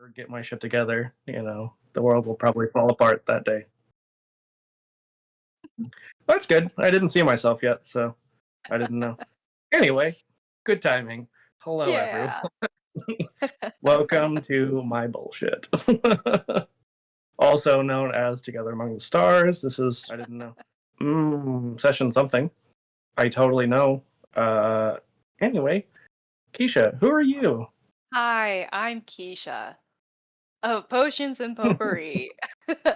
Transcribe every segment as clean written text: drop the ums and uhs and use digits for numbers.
ever get my shit together, the world will probably fall apart that day. That's good. I didn't see myself yet, so I didn't know. Anyway, good timing. Hello, everyone. Yeah. Welcome to my bullshit. Also known as Together Among the Stars. This is, I didn't know, session something. I totally know. Anyway, Keisha, who are you? Hi, I'm Keisha of Potions and Potpourri.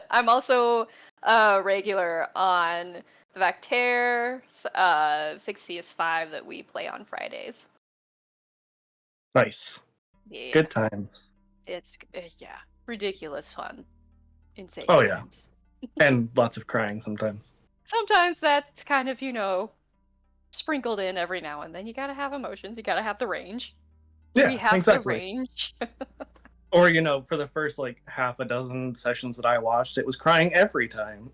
I'm also a regular on the Vactaire, Fixius 5 that we play on Fridays. Nice. Yeah, Good times. it's ridiculous fun, insane Oh, yeah. times. And lots of crying sometimes. Sometimes that's kind of, sprinkled in every now and then. You gotta have emotions. You gotta have the range. Yeah, We have the exactly. range. Or, for the first, half a dozen sessions that I watched, it was crying every time.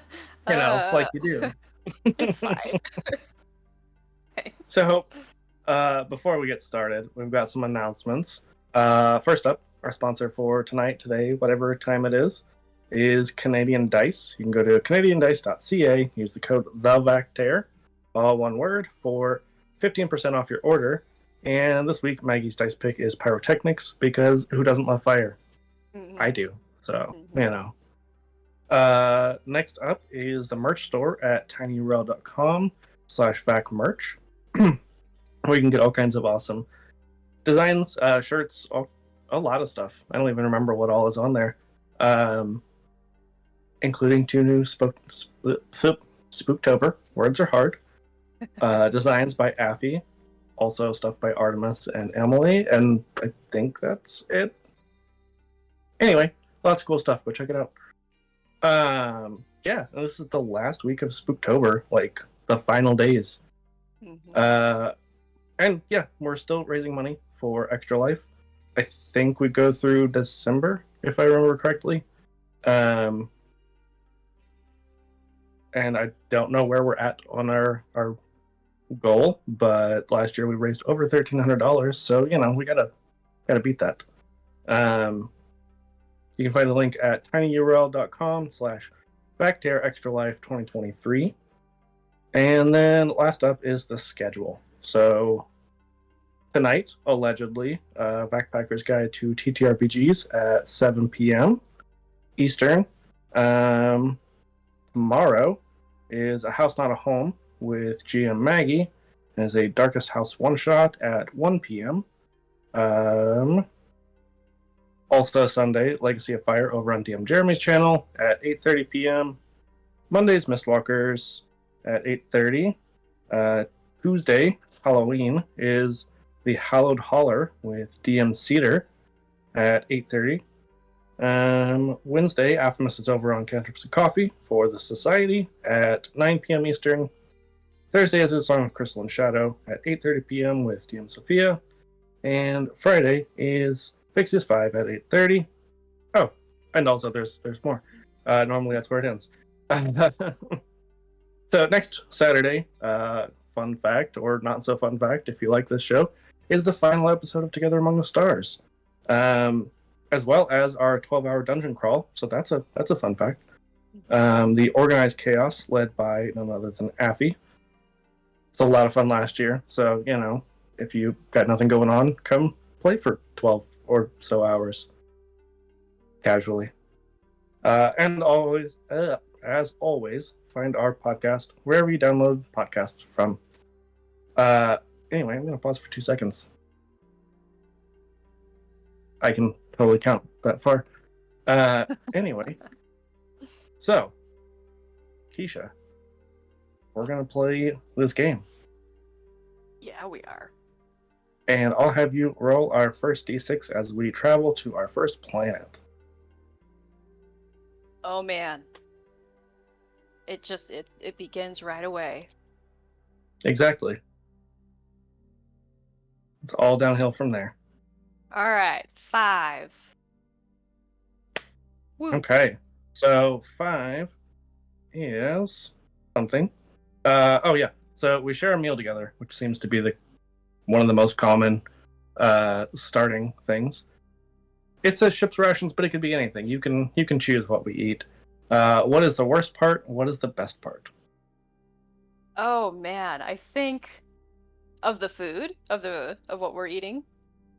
Like you do. It's fine. So, before we get started, we've got some announcements. First up, our sponsor for tonight, today, whatever time it is Canadian Dice. You can go to canadiandice.ca, use the code THEVACTAIR, all one word, for 15% off your order. And this week, Maggie's dice pick is Pyrotechnics, because who doesn't love fire? Mm-hmm. I do. So, next up is the merch store at tinyurl.com/vacmerch, where you can get all kinds of awesome designs, shirts, a lot of stuff. I don't even remember what all is on there. Including 2 new Spooktober, words are hard, designs by Affy, also stuff by Artemis and Emily, and I think that's it. Anyway, lots of cool stuff. Go check it out. This is the last week of Spooktober, the final days. Mm-hmm. And yeah, we're still raising money for Extra Life. I think we go through December, if I remember correctly. And I don't know where we're at on our goal, but last year we raised over $1,300, so we gotta beat that. You can find the link at tinyurl.com/VactaireExtraLife2023. And then last up is the schedule. So tonight, allegedly, Backpacker's Guide to TTRPGs at 7 p.m. Eastern. Tomorrow is A House Not a Home with GM Maggie. It is a Darkest House one-shot at 1 p.m. Also Sunday, Legacy of Fire over on DM Jeremy's channel at 8:30 p.m. Monday's Mistwalkers at 8:30. Tuesday, Halloween, is the Hallowed Holler with DM Cedar at 8:30. Wednesday, Aphemus is over on Cantrips and Coffee for the Society at 9 p.m. Eastern. Thursday is a Song of Crystal and Shadow at 8:30 p.m. with DM Sophia. And Friday is Fixius 5 at 8:30. Oh, and also there's more. Normally that's where it ends. So next Saturday, fun fact, or not so fun fact, if you like this show, is the final episode of Together Among the Stars. As well as our 12-hour dungeon crawl, so that's a fun fact. The Organized Chaos, led by none other than Affy. It's a lot of fun last year, so, if you got nothing going on, come play for 12 or so hours. Casually. And always, as always, find our podcast wherever you download podcasts from. Anyway, I'm going to pause for 2 seconds. I can totally count that far. Anyway, so, Keisha, we're going to play this game. Yeah, we are. And I'll have you roll our first d6 as we travel to our first planet. Oh man. It begins right away. Exactly. It's all downhill from there. All right, 5. Woo. Okay, so 5 is something. Oh yeah, so we share a meal together, which seems to be one of the most common starting things. It says ship's rations, but it could be anything. You can choose what we eat. What is the worst part? What is the best part? Oh man, I think of the food of what we're eating.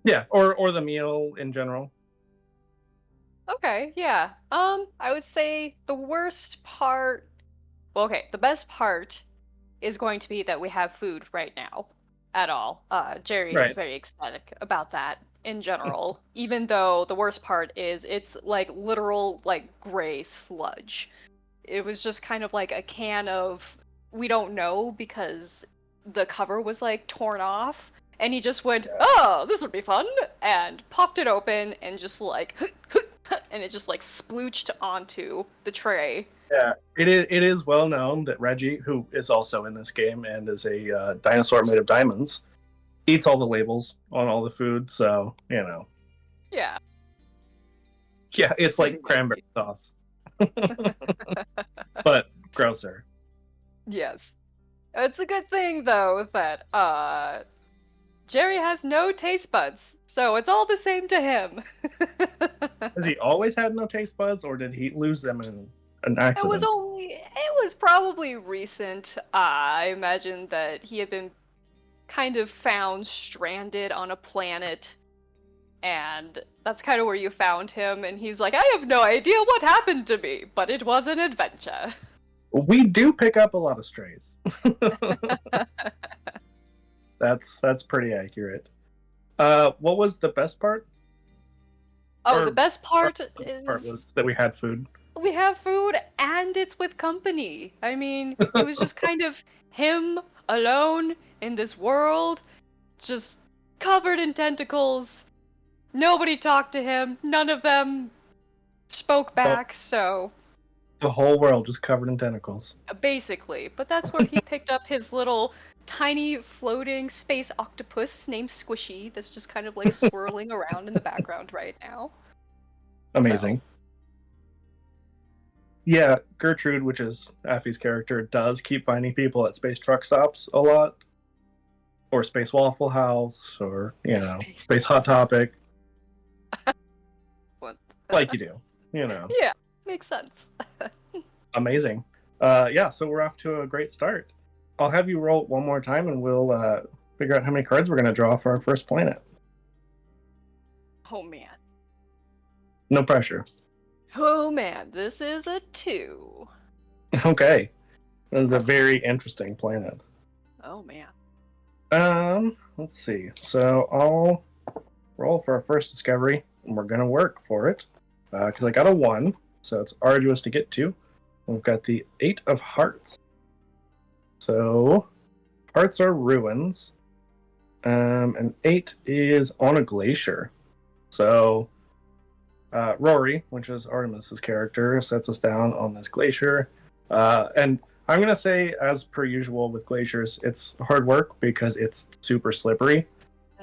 Yeah, or the meal in general. Okay, yeah. I would say the worst part. Well, okay, the best part is going to be that we have food right now at all. Jerry is Right. very ecstatic about that in general, even though the worst part is it's like literal like gray sludge. It was just kind of like a can of we don't know because the cover was like torn off and he just went, "Oh, this would be fun," and popped it open and just like and it just like splooched onto the tray. Yeah, it is well known that Reggie, who is also in this game and is a dinosaur made of diamonds, eats all the labels on all the food. So Yeah. yeah, it's like cranberry sauce, but grosser. Yes. It's a good thing though that Jerry has no taste buds, so it's all the same to him. Has he always had no taste buds, or did he lose them in an accident? It was probably recent. I imagine that he had been kind of found stranded on a planet, and that's kind of where you found him, and he's like, I have no idea what happened to me, but it was an adventure. We do pick up a lot of strays. That's pretty accurate. What was the best part? Oh, Or the best part part was that we had food. we have food and it's with company. I mean, it was just kind of him alone in this world, just covered in tentacles. Nobody talked to him. None of them spoke back, so The whole world just covered in tentacles. basically. But that's where he picked up his little tiny floating space octopus named Squishy that's just kind of like swirling around in the background right now. Amazing. Yeah, Gertrude, which is Affy's character, does keep finding people at space truck stops a lot. Or Space Waffle House, or, Space Hot Topic. Like you do, Yeah, makes sense. Amazing. Yeah, so we're off to a great start. I'll have you roll it one more time and we'll figure out how many cards we're going to draw for our first planet. Oh man. No pressure. Oh man, this is a 2. Okay. This is a very interesting planet. Oh man. Let's see. So I'll roll for our first discovery, and we're gonna work for it. Because I got a 1, so it's arduous to get to. We've got the 8 of Hearts. So hearts are ruins. And 8 is on a glacier. So Rory, which is Artemis's character, sets us down on this glacier. And I'm going to say, as per usual with glaciers, it's hard work because it's super slippery.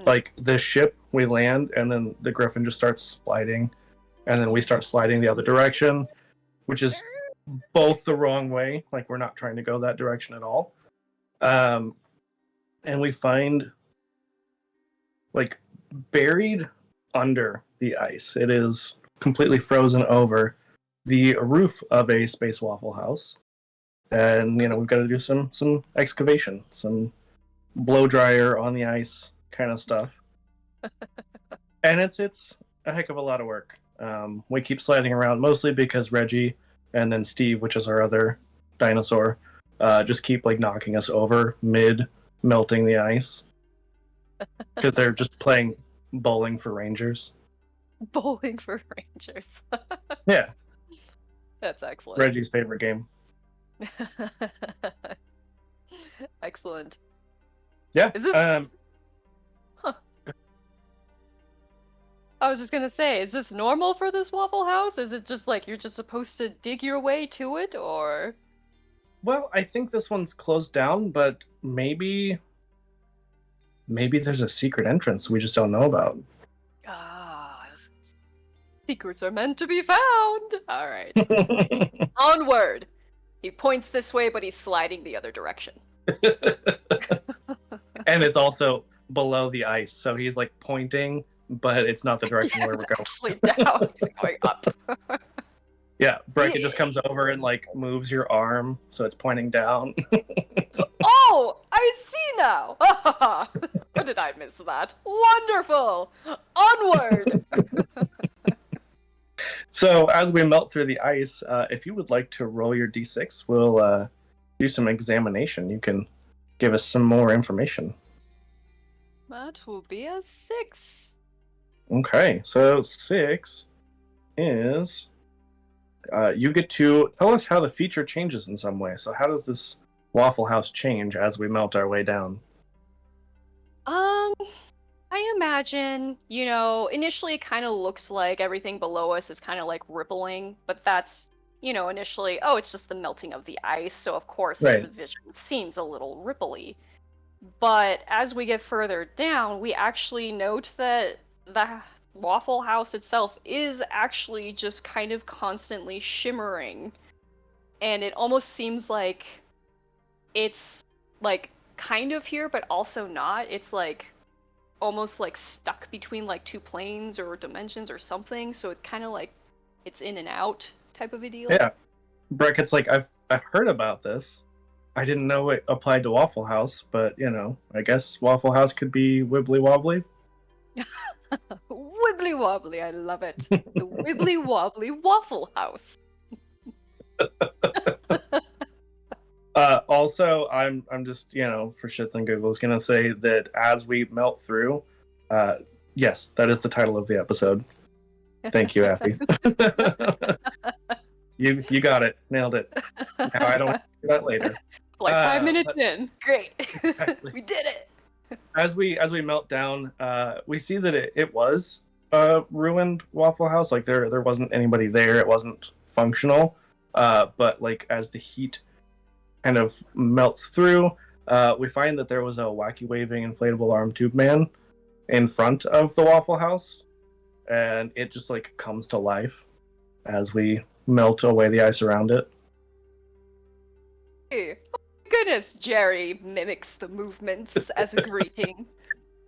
Like, the ship, we land, and then the griffin just starts sliding, and then we start sliding the other direction, which is both the wrong way. Like, we're not trying to go that direction at all. And we find, like, buried under the ice, it is completely frozen over, the roof of a Space Waffle House. And, we've got to do some excavation, some blow dryer on the ice kind of stuff. And it's a heck of a lot of work. We keep sliding around mostly because Reggie and then Steve, which is our other dinosaur, just keep like knocking us over mid melting the ice because they're just playing bowling for Rangers. Bowling for Rangers. Yeah. That's excellent. Reggie's favorite game. Excellent. Yeah. Is this... I was just gonna say, is this normal for this Waffle House? Is it just like you're just supposed to dig your way to it, or? Well, I think this one's closed down, but maybe there's a secret entrance we just don't know about. Ah, secrets are meant to be found. All right. Onward. He points this way, but he's sliding the other direction. And it's also below the ice, so he's like pointing, but it's not the direction where we're going. Actually down. He's going up. Yeah, Breckett just comes over and like moves your arm so it's pointing down. Oh, I see now. How did I miss that? Wonderful. Onward. So as we melt through the ice, if you would like to roll your d6, we'll do some examination. You can give us some more information. That will be a 6. Okay, so 6 is you get to tell us how the feature changes in some way. So how does this Waffle House change as we melt our way down? I imagine, initially it kind of looks like everything below us is kind of like rippling, but that's, initially, it's just the melting of the ice, so of course Right. the vision seems a little ripply. But as we get further down, we actually note that the Waffle House itself is actually just kind of constantly shimmering. And it almost seems like it's like kind of here, but also not. It's like almost like stuck between like two planes or dimensions or something. So it kind of like it's in and out type of a deal. Yeah, Breckett's like, I've heard about this. I didn't know it applied to Waffle House, but I guess Waffle House could be Wibbly Wobbly. Wibbly Wobbly, I love it. The Wibbly Wobbly Waffle House. Also, I'm just for shits and giggles gonna say that as we melt through, yes, that is the title of the episode. Thank you, Effie. You got it, nailed it. Now I don't do that later. Like 5 minutes in, great, Exactly. we did it. As we melt down, we see that it was a ruined Waffle House. Like there wasn't anybody there. It wasn't functional. But like as the heat kind of melts through, we find that there was a wacky waving inflatable arm tube man in front of the Waffle House, and it just like comes to life as we melt away the ice around it. Hey, oh my goodness, Jerry mimics the movements as a greeting.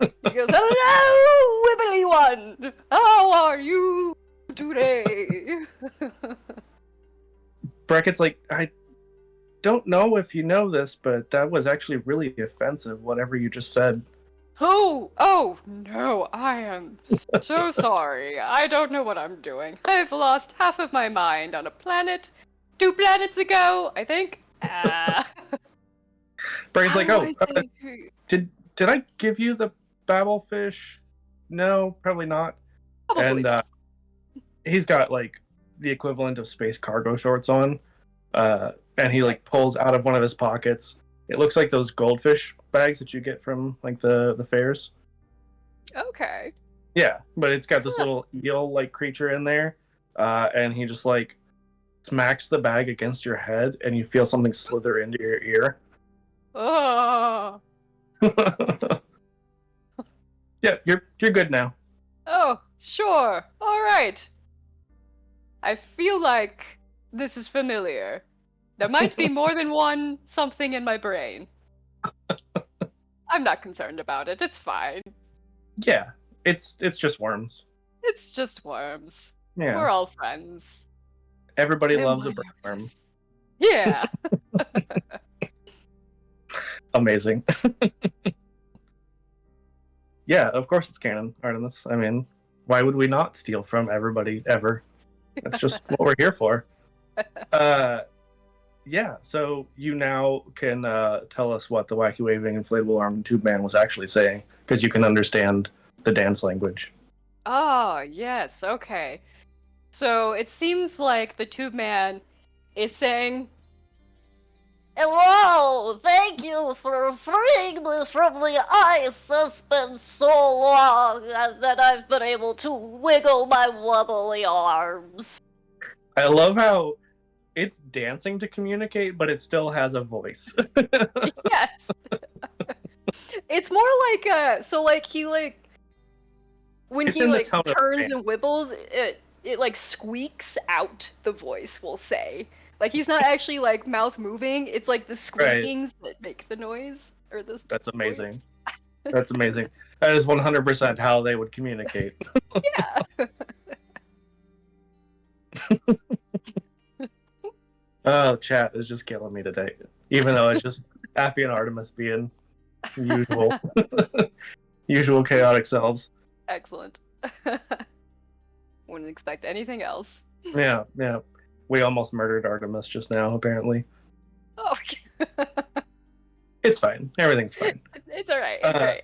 He goes, "Hello, Wibbly One! How are you today?" Brackett's like, I don't know if you know this, but that was actually really offensive, whatever you just said. Oh no, I am so sorry. I don't know what I'm doing. I've lost half of my mind on a planet 2 planets ago, I think. Brackett's like, How oh, do I say- did I give you the babblefish? No, probably not. Probably And not. he's got like the equivalent of space cargo shorts on, and he like pulls out of one of his pockets. It looks like those goldfish bags that you get from like the fairs. Okay. Yeah, but it's got this little eel like creature in there, and he just like smacks the bag against your head, and you feel something slither into your ear. Oh. Yeah, you're good now. Oh, sure. All right. I feel like this is familiar. There might be more than one something in my brain. I'm not concerned about it. It's fine. Yeah, it's just worms. It's just worms. Yeah, We're all friends. everybody They loves a might worm. exist. Yeah. Amazing. Yeah, of course it's canon, Artemis. I mean, why would we not steal from everybody ever? That's just what we're here for. Yeah, so you now can tell us what the wacky waving inflatable arm tube man was actually saying, because you can understand the dance language. Oh, yes, okay. So it seems like the tube man is saying, "Hello, thank you for freeing me from the ice. It's been so long that I've been able to wiggle my wobbly arms." I love how it's dancing to communicate, but it still has a voice. Yes. It's more like so like he like when It's he in the like tone of turns dance. and wibbles, it like squeaks out the voice, we'll say. Like he's not actually like mouth moving, it's like the squeakings that make the noise or the That's amazing. That's amazing. That is 100% how they would communicate. Yeah. Oh, chat is just killing me today. Even though it's just Affy and Artemis being usual, usual chaotic selves. Excellent. Wouldn't expect anything else. Yeah. We almost murdered Artemis just now, apparently. Oh, It's fine. Everything's fine. it's all right. It's all right.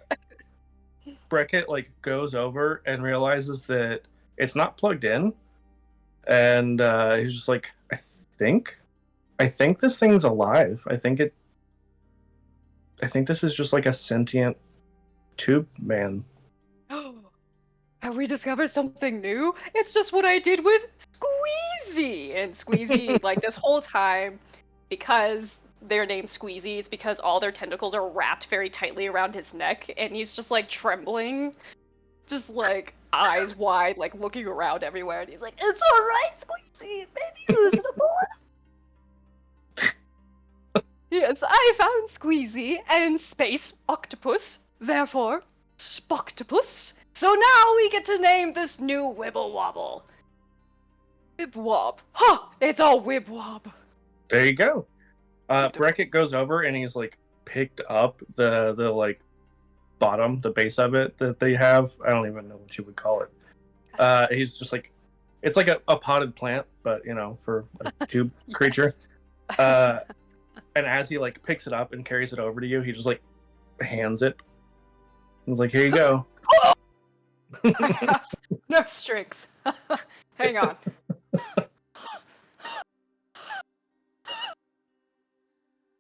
Breckett goes over and realizes that it's not plugged in, and he's just like, I think this thing's alive. I think this is just like a sentient tube man. Have we discovered something new? It's just what I did with Squeezy! And Squeezy, this whole time, because they're named Squeezy, it's because all their tentacles are wrapped very tightly around his neck, and he's just, trembling. Just, eyes wide, looking around everywhere, and he's like, "It's alright, Squeezy! Maybe lose it a bullet!" Yes, I found Squeezy and Space Octopus, therefore, Spoctopus. So now we get to name this new Wibble Wobble. Wibwob. Huh! It's a Wibwob. There you go. Breckett goes over and he's picked up the bottom, the base of it that they have. I don't even know what you would call it. He's just it's like a potted plant, but for a tube creature. And as he picks it up and carries it over to you, he just hands it. He's like, "Here you go." I have no strength. Hang on.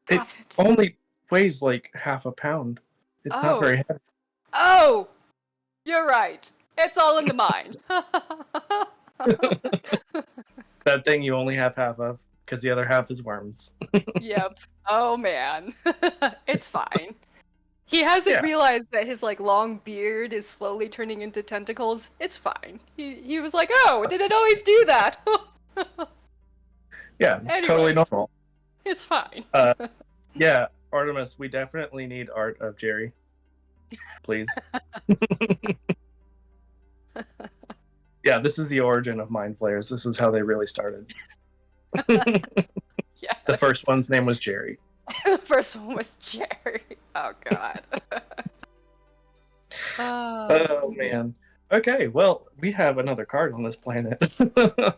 It only weighs half a pound. It's not very heavy. Oh! You're right. It's all in the mind. That thing you only have half of, because the other half is worms. Yep. Oh, man. It's fine. He hasn't realized that his long beard is slowly turning into tentacles. It's fine. He was like, "Oh, did it always do that?" Yeah, it's totally normal. It's fine. Yeah, Artemis, we definitely need art of Jerry. Please. Yeah, this is the origin of Mind Flayers. This is how they really started. Yeah. The first one's name was Jerry. The first one was Jerry. Oh, God. Oh, man. Okay, well, we have another card on this planet. So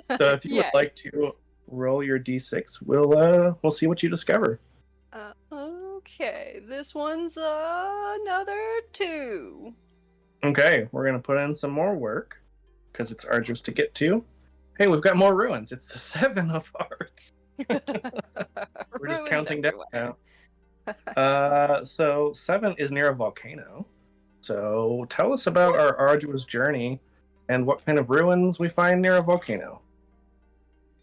if you would like to roll your d6, we'll see what you discover. Okay, this one's another 2. Okay, we're going to put in some more work, because it's arduous to get to. Hey, we've got more ruins. It's the 7 of Hearts. We're just counting down now. So 7 is near a volcano. So tell us about our arduous journey and what kind of ruins we find near a volcano.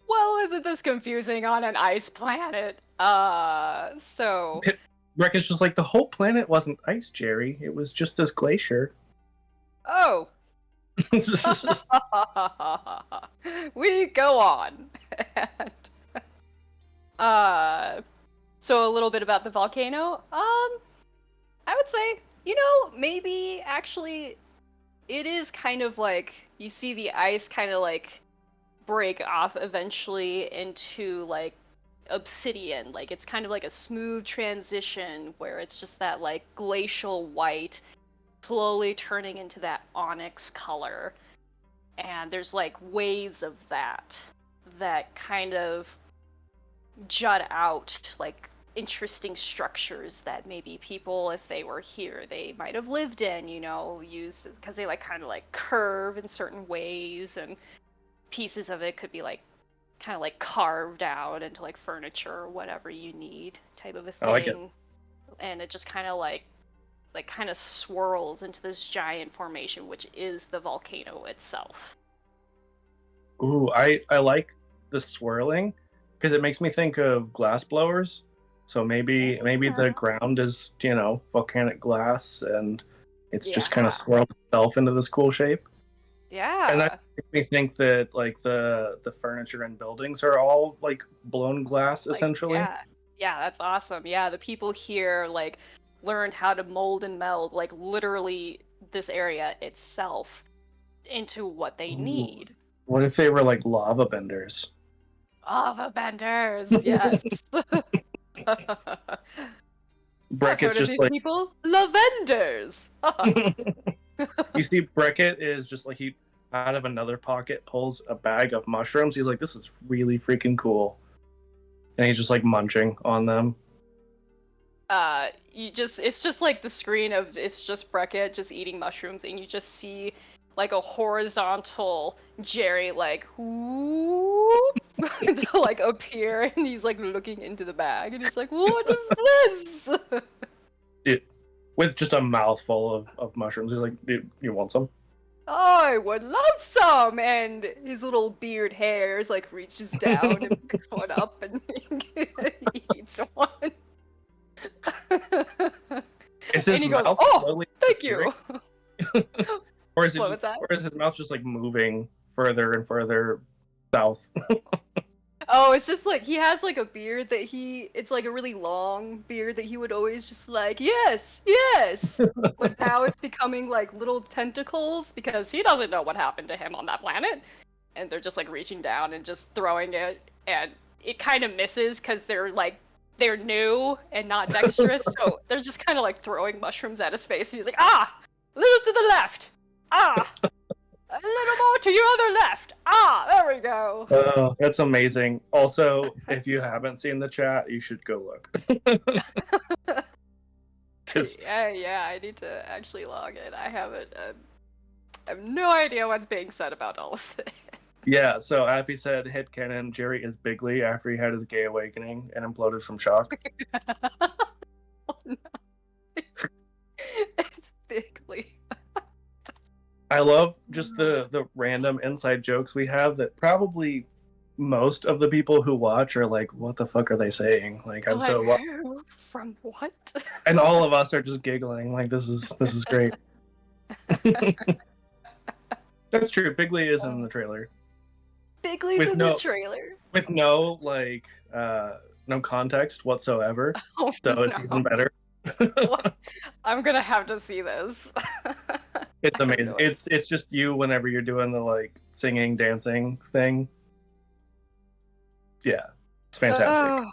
Well, isn't this confusing on an ice planet? So... Brecket's just the whole planet wasn't ice, Jerry. It was just this glacier. Oh. We go on. So a little bit about the volcano. I would say, maybe actually it is kind of you see the ice kind of break off eventually into obsidian. It's kind of a smooth transition where it's just that glacial white slowly turning into that onyx color. And there's waves of that kind of jut out interesting structures that maybe people, if they were here, they might have lived in, use, because they kind of curve in certain ways, and pieces of it could be kind of carved out into furniture or whatever you need type of a thing. I like it. And it just kind of kind of swirls into this giant formation, which is the volcano itself. Ooh, I like the swirling because it makes me think of glass blowers. So maybe the ground is, volcanic glass and it's just kind of swirled itself into this cool shape. Yeah. And that makes me think that the furniture and buildings are all blown glass essentially. Yeah, that's awesome. Yeah, the people here learned how to mold and meld, like, literally this area itself into what they need. What if they were like lava benders? Lava benders, yes. I've Breckett's heard of just these like people. Lavenders. you see, Breckett is just like he out of another pocket pulls a bag of mushrooms. He's like, "This is really freaking cool," and he's just like munching on them. It's just like the screen of it's just Breckett just eating mushrooms, and you just see like a horizontal Jerry like whoop to like appear, and he's like looking into the bag, and he's like, "What is this?" Dude, with just a mouthful of mushrooms, he's like, "Dude, you want some?" I would love some, and his little beard hairs like reaches down and picks one up and eats one. Is his And he goes, mouth "Oh, slowly thank you." or is it What just, was that? or is his mouth just like moving further and further south? Oh, it's just like he has like a beard that it's like a really long beard that he would always just like, yes, yes. But now it's becoming like little tentacles because he doesn't know what happened to him on that planet. And they're just like reaching down and just throwing it. And it kind of misses because they're new and not dexterous. So they're just kind of like throwing mushrooms at his face. And he's like, ah, a little to the left. Ah, a little more to your other left. Ah, there we go. Oh, that's amazing. Also, if you haven't seen the chat, you should go look. Yeah, I need to actually log in. I haven't. I have no idea what's being said about all of this. Yeah, so Affy said hit cannon Jerry is Bigley after he had his gay awakening and imploded from shock. Oh no. It's Bigley. I love just the random inside jokes we have that probably most of the people who watch are like, what the fuck are they saying? Like, I'm so Who? From what? and all of us are just giggling like this is great. That's true. Bigley is in the trailer. Bigley's With in no- the trailer. With no like no context whatsoever. Oh, So it's no. even better. I'm gonna have to see this. It's I have amazing. no It's just you whenever you're doing the like singing, dancing thing. Yeah, it's fantastic.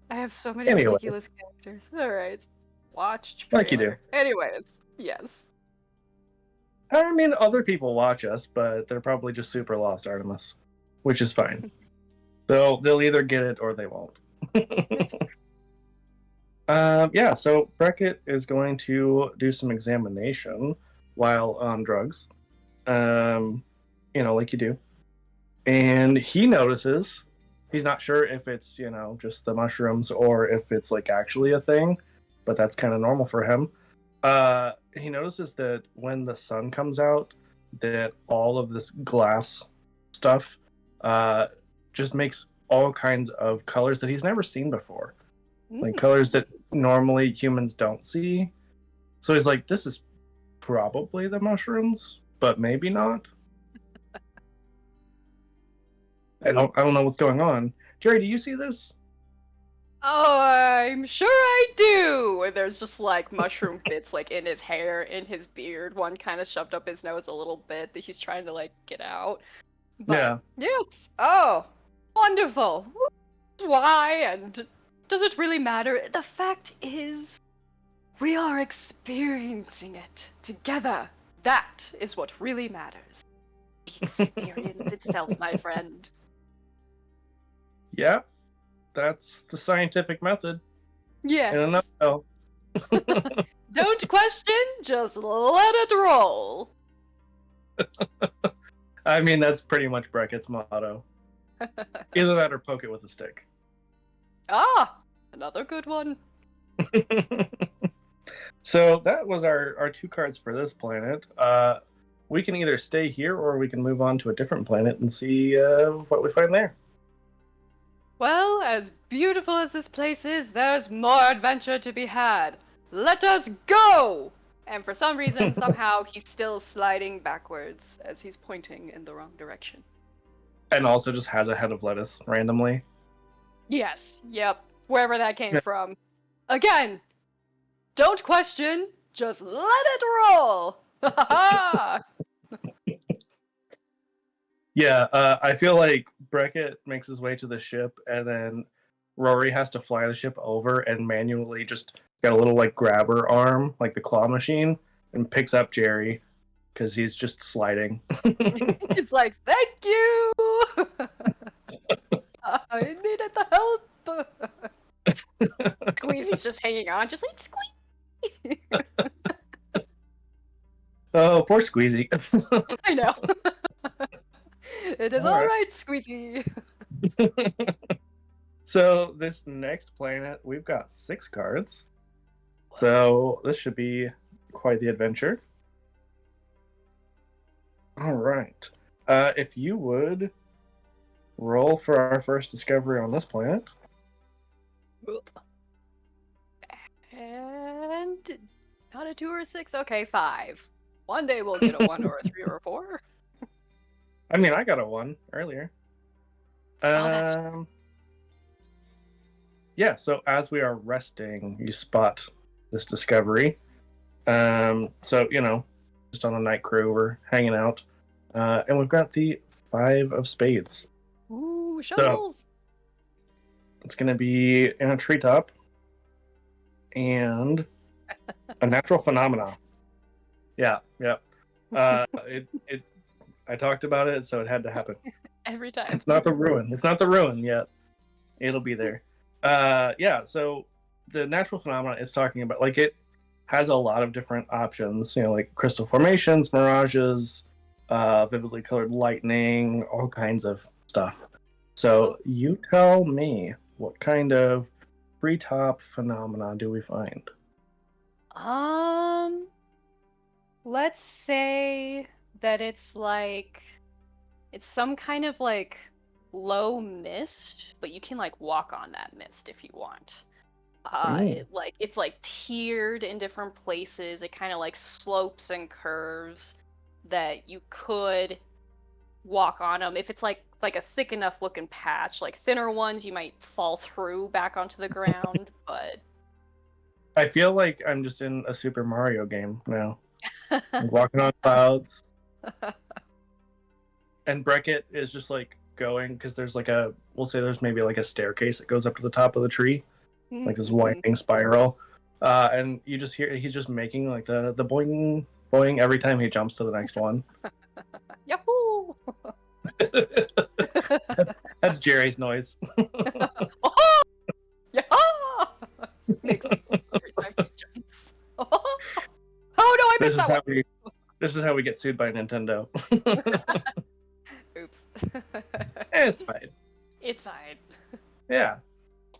I have so many Anyway. ridiculous characters. All right, watch Like you do. trailer. Anyways, yes. I mean, other people watch us, but they're probably just super lost Artemis, which is fine. They'll either get it or they won't. Yeah, so Breckett is going to do some examination while on drugs. Like you do. And he notices, he's not sure if it's, just the mushrooms or if it's like actually a thing, but that's kind of normal for him. He notices that when the sun comes out, that all of this glass stuff just makes all kinds of colors that he's never seen before. Like colors that normally humans don't see. So he's like, this is probably the mushrooms, but maybe not. I don't know what's going on. Jerry, do you see this? Oh, I'm sure I do. And there's just like mushroom bits like in his hair, in his beard. One kind of shoved up his nose a little bit that he's trying to like get out. But, Yeah. Yes. Oh, wonderful. Why and does it really matter? The fact is, we are experiencing it together. That is what really matters. The experience itself, my friend. Yeah. That's the scientific method. Yes. In a nutshell. Don't question, just let it roll. I mean, that's pretty much Breckett's motto. Either that or poke it with a stick. Ah, another good one. So that was our 2 cards for this planet. We can either stay here or we can move on to a different planet and see what we find there. Well, as beautiful as this place is, there's more adventure to be had. Let us go! And for some reason, somehow, he's still sliding backwards as he's pointing in the wrong direction. And also just has a head of lettuce randomly. Yes, yep. Wherever that came from. Again, don't question, just let it roll. Yeah, I feel like Breckett makes his way to the ship, and then Rory has to fly the ship over and manually just got a little like grabber arm, like the claw machine, and picks up Jerry because he's just sliding. It's like, thank you. I needed the help. Squeezy's just hanging on, just like squeeze. Oh, poor Squeezy. I know. It is all right, Squeezy. So this next planet, we've got 6 cards. So this should be quite the adventure. All right. If you would roll for our first discovery on this planet. And not a 2 or a 6. Okay, 5. One day we'll get a 1 or a 3 or a 4. I mean, I got a 1 earlier. That's... Yeah, so as we are resting, you spot this discovery. So, you know, just on a night crew, we're hanging out. And we've got the 5 of spades. Ooh, shovels! So, it's going to be in a treetop. And a natural phenomena. Yeah. I talked about it, so it had to happen. Every time. It's not the ruin. It's not the ruin yet. It'll be there. Yeah, so the natural phenomena is talking about, like, it has a lot of different options, you know, like crystal formations, mirages, vividly colored lightning, all kinds of stuff. So you tell me, what kind of treetop phenomena do we find? Let's say that it's like, it's some kind of like low mist, but you can like walk on that mist if you want. It's like tiered in different places. It kind of like slopes and curves that you could walk on them. If it's like a thick enough looking patch, like thinner ones you might fall through back onto the ground, but I feel like I'm just in a Super Mario game now. I'm walking on clouds. And Breckett is just like going, because there's like we'll say there's maybe like a staircase that goes up to the top of the tree, like this winding spiral. And you just hear he's just making like the boing boing every time he jumps to the next one. Yahoo! that's Jerry's noise. Oh! Yeah! Makes every time he jumps. Oh no, I missed that one. This is how we get sued by Nintendo. Oops. It's fine. It's fine. Yeah.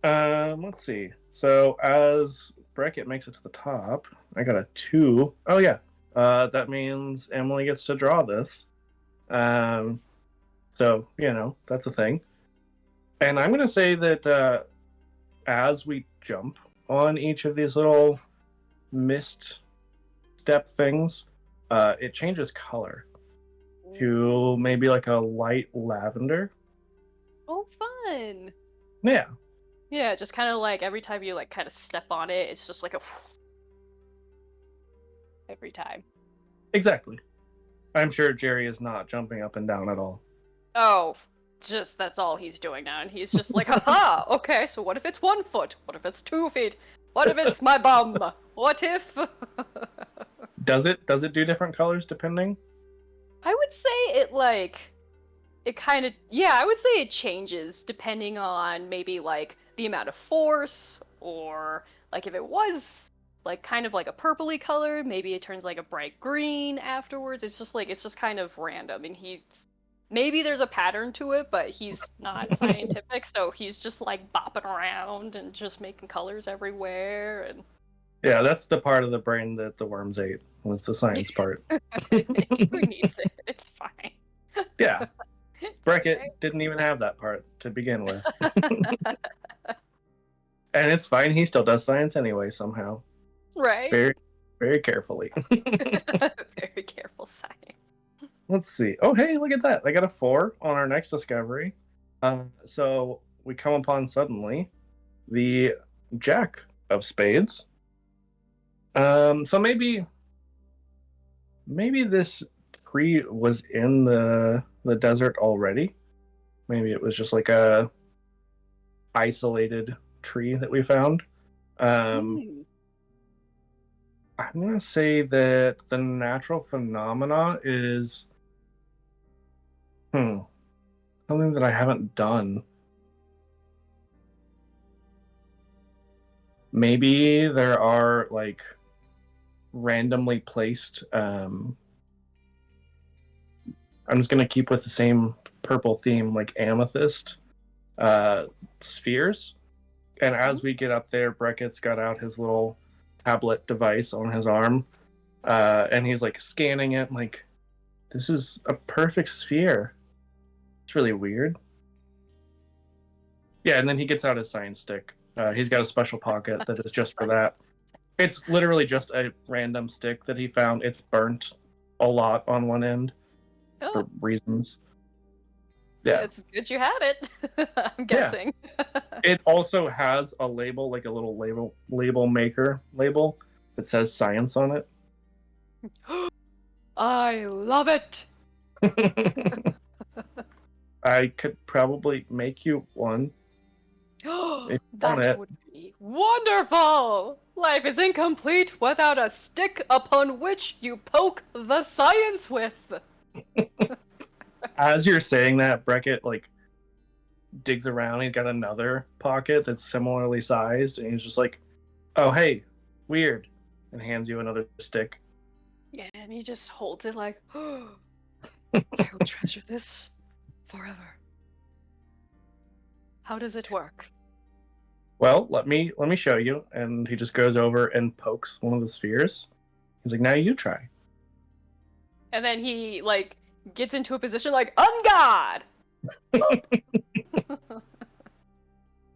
Let's see. So as Breckett makes it to the top, I got a 2. Oh yeah. That means Emily gets to draw this. So, you know, that's a thing. And I'm gonna say that as we jump on each of these little mist step things, it changes color to maybe like a light lavender. Oh, fun! Yeah. Yeah, just kind of like every time you like kind of step on it, it's just like a every time. Exactly. I'm sure Jerry is not jumping up and down at all. Oh, just that's all he's doing now, and he's just like, aha, okay, so what if it's 1 foot? What if it's 2 feet? What if it's my bum? What if? Does it do different colors depending? I would say it kind of, yeah, I would say it changes depending on maybe like the amount of force, or like if it was like kind of like a purpley color, maybe it turns like a bright green afterwards. It's just kind of random, and maybe there's a pattern to it, but he's not scientific, so he's just like bopping around and just making colors everywhere. And yeah, that's the part of the brain that the worms ate. Was the science part. Who needs it? It's fine. Yeah. Breckett didn't even have that part to begin with. And it's fine, he still does science anyway somehow. Right. Very, very carefully. Very careful science. Let's see. Oh, hey, look at that. I got a 4 on our next discovery. So we come upon suddenly the Jack of spades. So maybe this tree was in the desert already. Maybe it was just like a isolated tree that we found. I'm gonna say that the natural phenomena is something that I haven't done. Maybe there are like randomly placed. I'm just gonna keep with the same purple theme, like amethyst spheres. And as we get up there, Breckett's got out his little tablet device on his arm, and he's like scanning it. Like, this is a perfect sphere. It's really weird. Yeah, and then he gets out his science stick. He's got a special pocket that is just for that. It's literally just a random stick that he found. It's burnt a lot on one end for reasons. Yeah, it's good you had it. I'm guessing. Yeah. It also has a label, like a little label maker label that says science on it. I love it. I could probably make you one. That would be wonderful! Life is incomplete without a stick upon which you poke the science with. As you're saying that, Breckett like digs around. He's got another pocket that's similarly sized, and he's just like, "Oh, hey, weird," and hands you another stick. Yeah, and he just holds it like, "Oh, I will treasure this forever." How does it work? Well, let me show you. And he just goes over and pokes one of the spheres. He's like, "Now you try." And then he like gets into a position like, "On God!"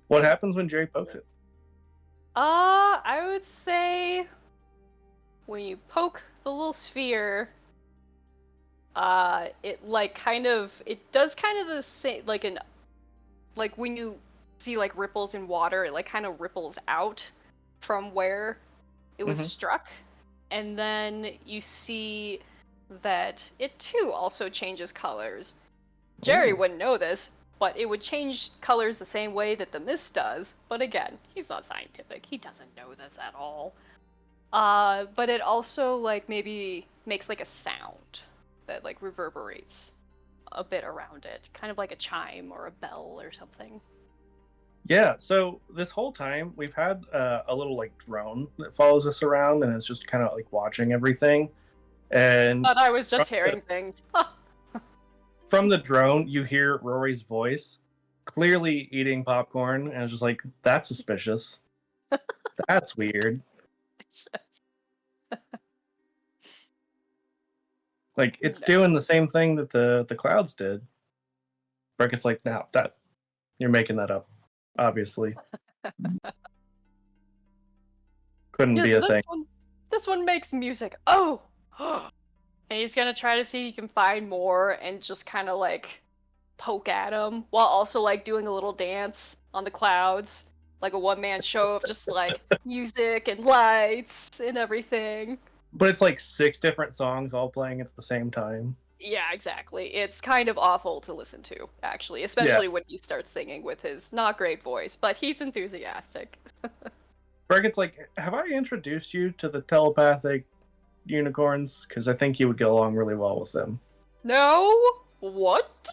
What happens when Jerry pokes it? I would say when you poke the little sphere, it like it does kind of the same, like when you see like ripples in water, it like kind of ripples out from where it was struck, and then you see that it too also changes colors. Jerry wouldn't know this, but it would change colors the same way that the mist does. But again, he's not scientific. He doesn't know this at all. But it also like maybe makes like a sound that like reverberates a bit around it, kind of like a chime or a bell or something. Yeah, so this whole time we've had a little like drone that follows us around, and it's just kind of like watching everything. And but I was just hearing things. From the drone, you hear Rory's voice, clearly eating popcorn, and it's just like, that's suspicious. That's weird. Like, it's doing the same thing that the clouds did. Breckett's like, "No, that you're making that up, obviously." Couldn't be a thing. This one makes music. Oh! And he's gonna try to see if he can find more and just kind of like poke at him while also like doing a little dance on the clouds, like a one-man show of just like music and lights and everything. But it's like 6 different songs all playing at the same time. Yeah, exactly. It's kind of awful to listen to, actually, especially when he starts singing with his not great voice, but he's enthusiastic. Breckett's like, "Have I introduced you to the telepathic unicorns? Because I think you would get along really well with them." No? What?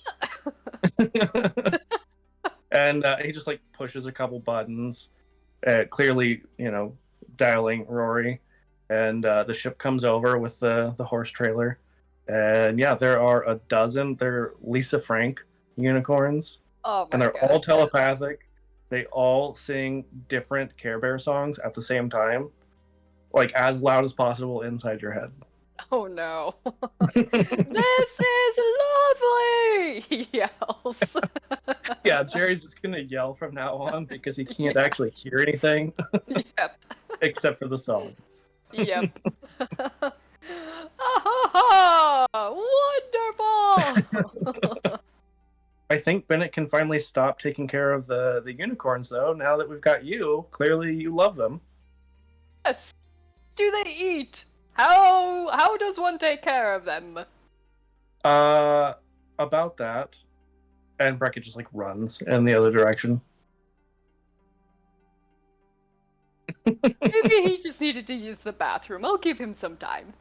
And he just like pushes a couple buttons, clearly, dialing Rory. And the ship comes over with the horse trailer. And yeah, there are a dozen. They're Lisa Frank unicorns. Oh my and they're God. all telepathic. They all sing different Care Bear songs at the same time, like as loud as possible inside your head. Oh no. This is lovely! He yells. Yeah, Jerry's just gonna yell from now on because he can't actually hear anything. Yep. Except for the songs. Yep. Wonderful! I think Bennett can finally stop taking care of the unicorns, though. Now that we've got you, clearly you love them. Yes. Do they eat? How does one take care of them? About that, and Breckett just like runs in the other direction. Maybe he just needed to use the bathroom. I'll give him some time.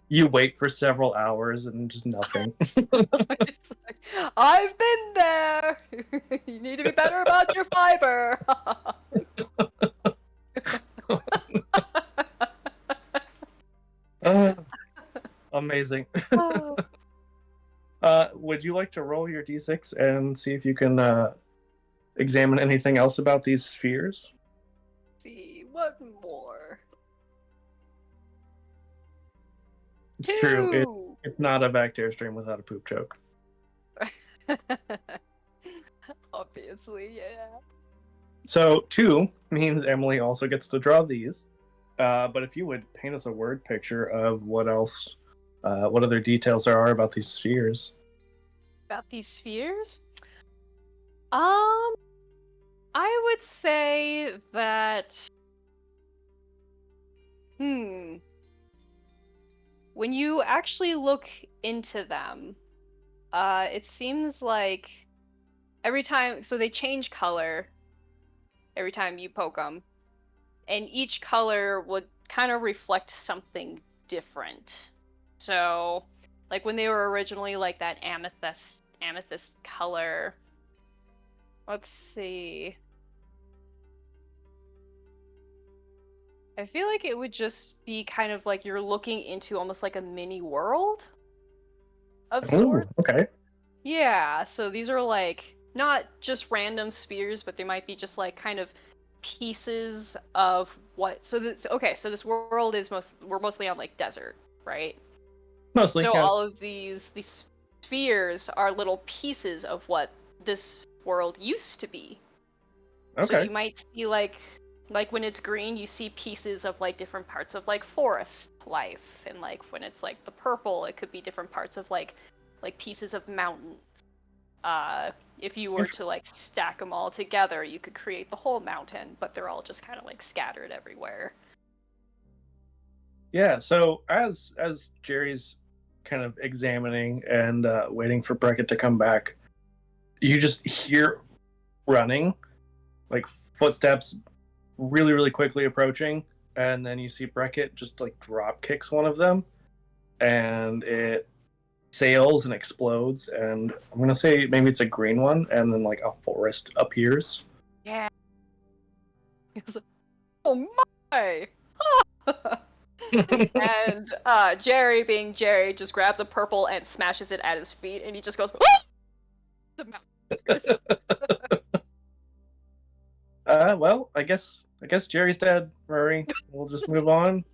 You wait for several hours and just nothing. I've been there. You need to be better about your fiber. Amazing. Would you like to roll your d6 and see if you can examine anything else about these spheres? See, what more? It's true. It's not a bacteria stream without a poop joke. Obviously, yeah. So 2 means Emily also gets to draw these. But if you would paint us a word picture of what else, what other details there are about these spheres. About these spheres? I would say that... When you actually look into them, it seems like every time... So they change color every time you poke them. And each color would kind of reflect something different. So, like when they were originally like that amethyst color. Let's see. I feel like it would just be kind of like you're looking into almost like a mini world of sorts. Okay. Yeah, so these are like not just random spheres, but they might be just like kind of pieces of what. So this world is we're mostly on like desert, right? Mostly. So Yeah. all of these spheres are little pieces of what this world used to be. Okay. So you might see like when it's green, you see pieces of like different parts of like forest life, and like when it's like the purple, it could be different parts of like pieces of mountains. If you were to like stack them all together, you could create the whole mountain, but they're all just kind of like scattered everywhere. Yeah, so as Jerry's kind of examining and waiting for Breckett to come back, you just hear running, like footsteps really, really quickly approaching, and then you see Breckett just like drop kicks one of them, and it sails and explodes, and I'm gonna say maybe it's a green one, and then like a forest appears. Yeah. Oh my! And Jerry, being Jerry, just grabs a purple and smashes it at his feet, and he just goes, well, I guess Jerry's dead, Rory. We'll just move on.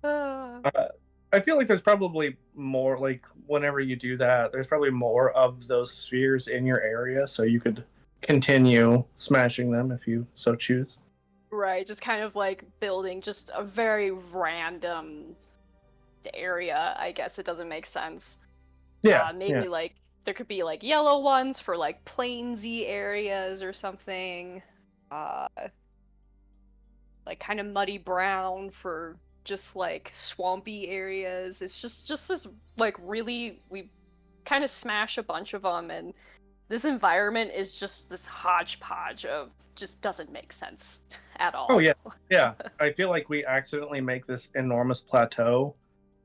I feel like there's probably more, like, whenever you do that, there's probably more of those spheres in your area, so you could continue smashing them if you so choose. Right, just kind of like building just a very random area, I guess. It doesn't make sense. Yeah, maybe like there could be like yellow ones for like plainsy areas or something. Like kind of muddy brown for just like swampy areas. It's just this like really, we kind of smash a bunch of them, and this environment is just this hodgepodge of just doesn't make sense at all. Oh, yeah. Yeah. I feel like we accidentally make this enormous plateau,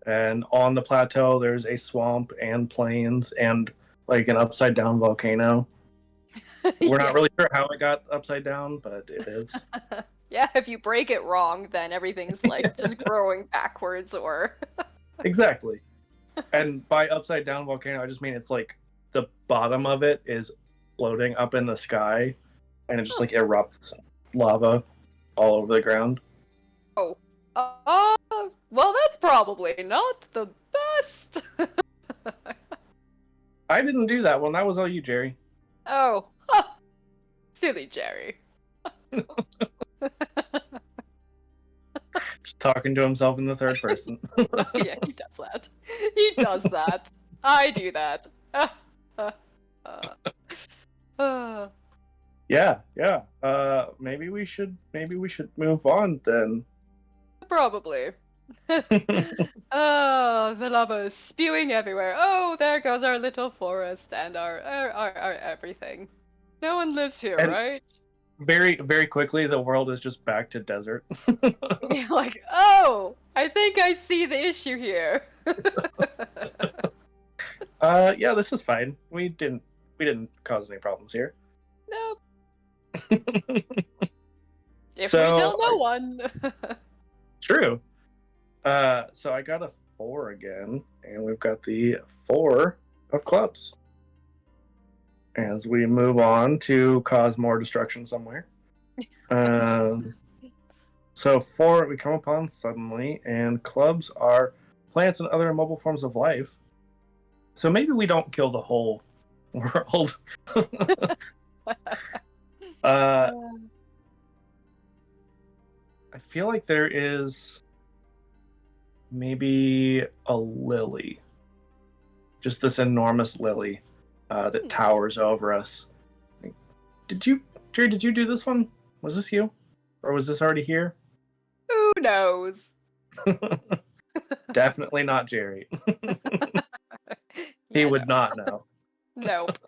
and on the plateau there's a swamp and plains and like an upside down volcano. We're not really sure how it got upside down, but it is. Yeah, if you break it wrong, then everything's like just growing backwards or... Exactly. And by upside down volcano, I just mean it's like the bottom of it is floating up in the sky, and it just like erupts lava all over the ground. Oh. Well, that's probably not the best. I didn't do that one. That was all you, Jerry. Oh. Silly Jerry. Just talking to himself in the third person. Yeah, he does that. He does that. I do that. Yeah, yeah. Maybe we should move on then. Probably. Oh, the lava is spewing everywhere. Oh, there goes our little forest and our everything. No one lives here, And right? very, very quickly, the world is just back to desert. You're like, oh, I think I see the issue here. Yeah, this is fine. We didn't cause any problems here. Nope. If we So tell no one. true. So I got a 4 again, and we've got the 4 of clubs. As we move on to cause more destruction somewhere. So 4 we come upon suddenly, and clubs are plants and other immobile forms of life. So maybe we don't kill the whole world. I feel like there is maybe a lily. Just this enormous lily that towers over us. Jerry, did you do this one? Was this you? Or was this already here? Who knows? Definitely not Jerry. He would not know. Nope.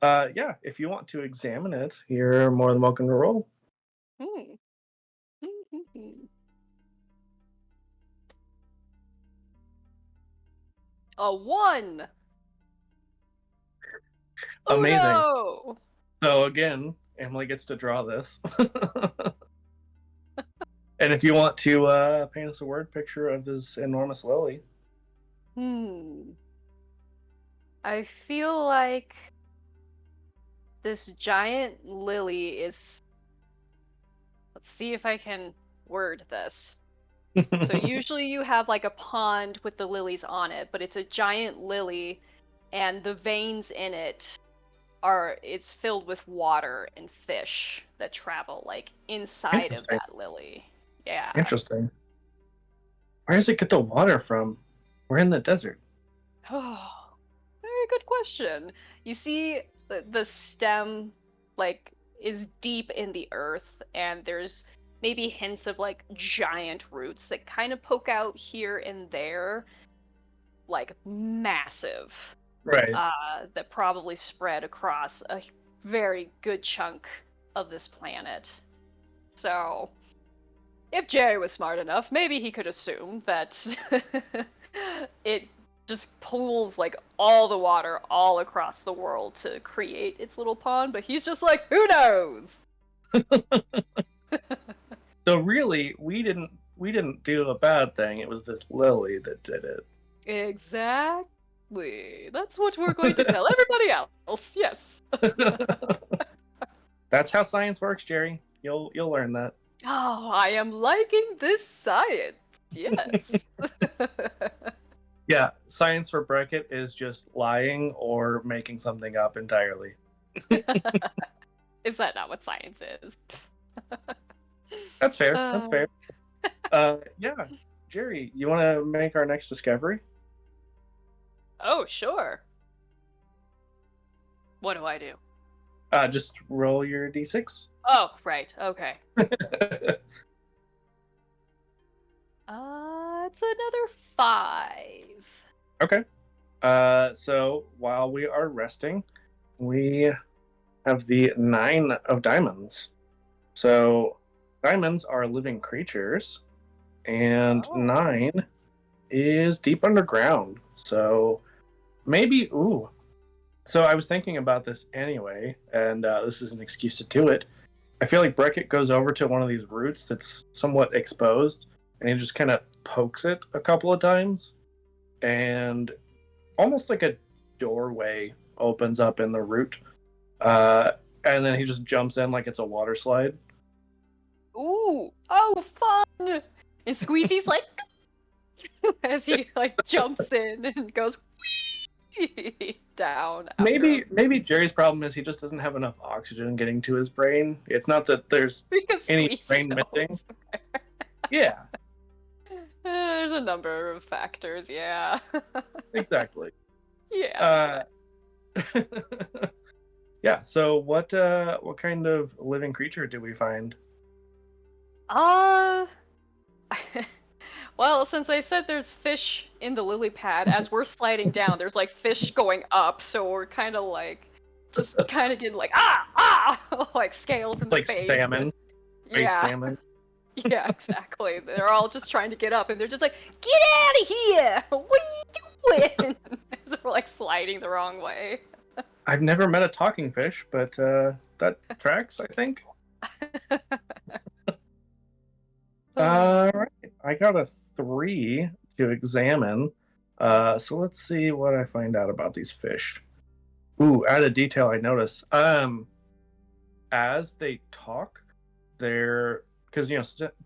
Yeah, if you want to examine it, you're more than welcome to roll. A 1. Amazing. No! So again, Emily gets to draw this. And if you want to paint us a word picture of this enormous lily. I feel like this giant lily is... Let's see if I can word this. So usually you have like a pond with the lilies on it, but it's a giant lily, and the veins in it it's filled with water and fish that travel like inside of that lily. Yeah. Interesting. Where does it get the water from? We're in the desert. Oh, very good question. You see, the stem like is deep in the earth, and there's maybe hints of like giant roots that kind of poke out here and there, like massive. Right. That probably spread across a very good chunk of this planet. So, if Jerry was smart enough, maybe he could assume that it just pools like all the water all across the world to create its little pond, but he's just like, who knows? So really, we didn't do a bad thing. It was this lily that did it. Exactly. That's what we're going to tell everybody else. Yes. That's how science works, Jerry. You'll learn that. Oh, I am liking this science. Yes. Yeah, science for Breckett is just lying or making something up entirely. Is that not what science is? That's fair. That's fair. Yeah, Jerry, you want to make our next discovery? Oh, sure. What do I do? Just roll your d6. Oh, right. Okay. It's another 5. Okay. So while we are resting, we have the 9 of diamonds. So diamonds are living creatures, and 9 is deep underground. So maybe, So I was thinking about this anyway, and this is an excuse to do it. I feel like Breckett goes over to one of these roots that's somewhat exposed, and he just kind of pokes it a couple of times, and almost like a doorway opens up in the root, and then he just jumps in like it's a water slide. Ooh! Oh, fun! And Squeezy's like, as he like jumps in and goes down. Maybe Jerry's problem is he just doesn't have enough oxygen getting to his brain. It's not that there's any brain missing. Yeah. There's a number of factors, yeah. Exactly. Yeah. Yeah. So what kind of living creature do we find? Uh, well, since I said there's fish in the lily pad, as we're sliding down, there's like fish going up, so we're kind of like, just kind of getting like, like scales It's in the like face. salmon, space Yeah, salmon. yeah, exactly. They're all just trying to get up, and they're just like, get out of here! What are you doing? As we're like sliding the wrong way. I've never met a talking fish, but that tracks, I think. All right, I got a 3 to examine. So let's see what I find out about these fish. Ooh, added detail I notice. As they talk, they're because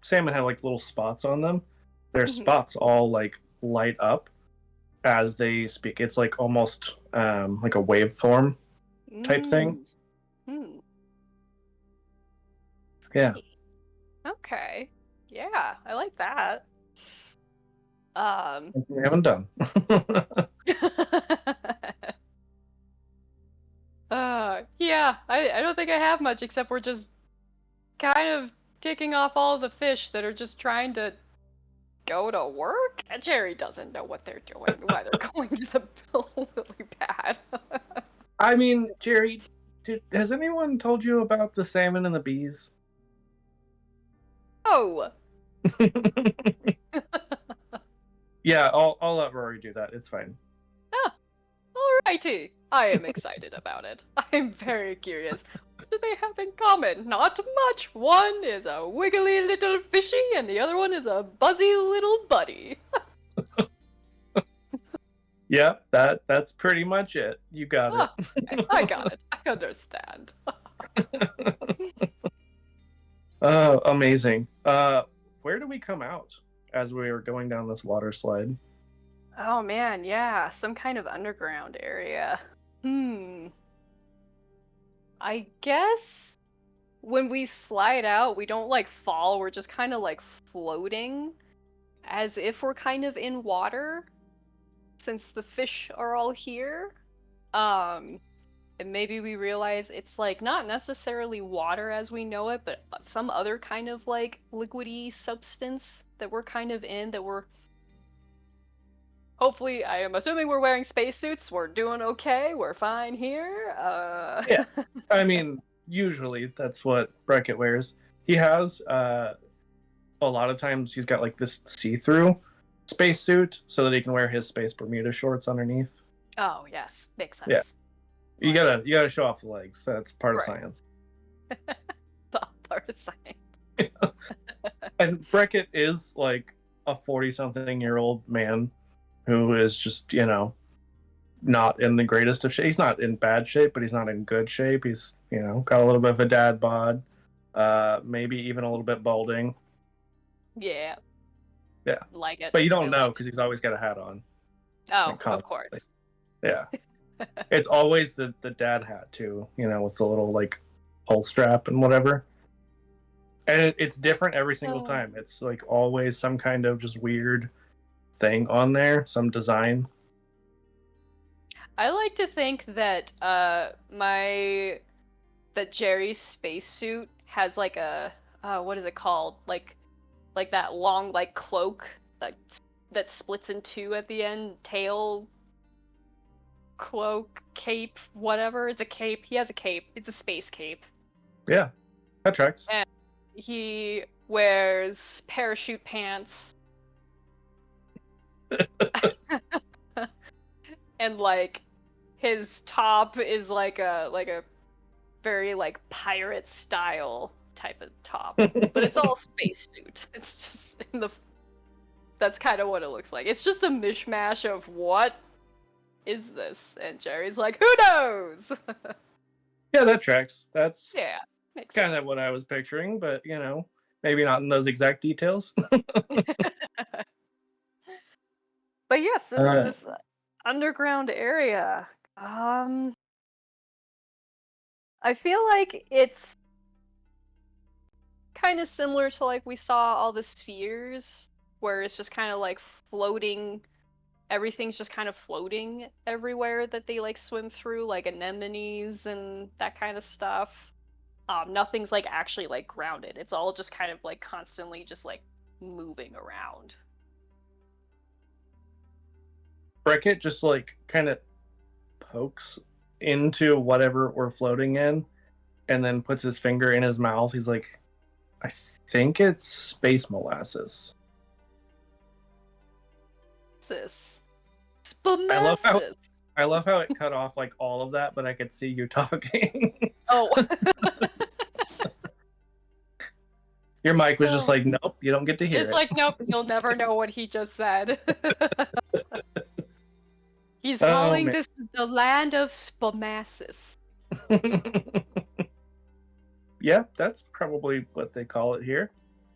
salmon have like little spots on them. Their spots all like light up as they speak. It's like almost like a waveform type thing. Mm. Yeah. Okay. Yeah, I like that. We haven't done. Yeah, I don't think I have much except we're just kind of ticking off all the fish that are just trying to go to work. And Jerry doesn't know what they're doing, why they're going to the lily pad. I mean, Jerry, has anyone told you about the salmon and the bees? Oh, Yeah, I'll let Rory do that. It's fine. alrighty. I am excited about it. I'm very curious. What do they have in common? Not much. One is a wiggly little fishy, and the other one is a buzzy little buddy. Yeah, that's pretty much it. You got Oh, it. okay. I got it. I understand. Oh, amazing. Where do we come out as we were going down this water slide? Oh man, yeah, some kind of underground area. I guess when we slide out, we don't like fall, we're just kind of like floating as if we're kind of in water since the fish are all here. Um, and maybe we realize it's like not necessarily water as we know it, but some other kind of like liquidy substance that we're kind of in that we're hopefully, I am assuming we're wearing spacesuits. We're doing okay. We're fine here. Yeah, I mean, usually that's what Breckett wears. He has a lot of times he's got like this see-through spacesuit so that he can wear his space Bermuda shorts underneath. Oh yes, makes Yeah, sense. you gotta show off the legs. That's part of Right. science. The part of science. And Breckett is like a 40-something-year-old man who is just not in the greatest of shape. He's not in bad shape, but he's not in good shape. He's got a little bit of a dad bod, maybe even a little bit balding. Yeah. Yeah, Like it. but you don't I know like because he's always got a hat on. Oh, of course. Yeah, it's always the dad hat too. With the little like pull strap and whatever. And it's different every single time. It's like always some kind of just weird thing on there, some design. I like to think that that Jerry's spacesuit has like a what is it called? Like that long like cloak that splits in two at the end, tail cloak, cape, whatever. It's a cape. He has a cape. It's a space cape. Yeah, that tracks. And he wears parachute pants. And like his top is like a very like pirate style type of top. But it's all spacesuit. It's just in the that's kind of what it looks like. It's just a mishmash of what is this? And Jerry's like, who knows? Yeah, that tracks. That's Yeah, makes kind of sense. what I was picturing, but maybe not in those exact details. But yes, Uh, this underground area. I feel like it's kind of similar to like we saw all the spheres, where it's just kind of like floating everything's just kind of floating everywhere that they like swim through, like anemones and that kind of stuff. Nothing's like actually like grounded. It's all just kind of like constantly just like moving around. Breckett just like kind of pokes into whatever we're floating in and then puts his finger in his mouth. He's like, I think it's space molasses. Spomassis. I love how it cut off like all of that, but I could see you talking. Oh. Your mic was just like, nope, you don't get to hear it. It's like, nope, you'll never know what he just said. He's calling this the land of Spomassis. Yeah, that's probably what they call it here.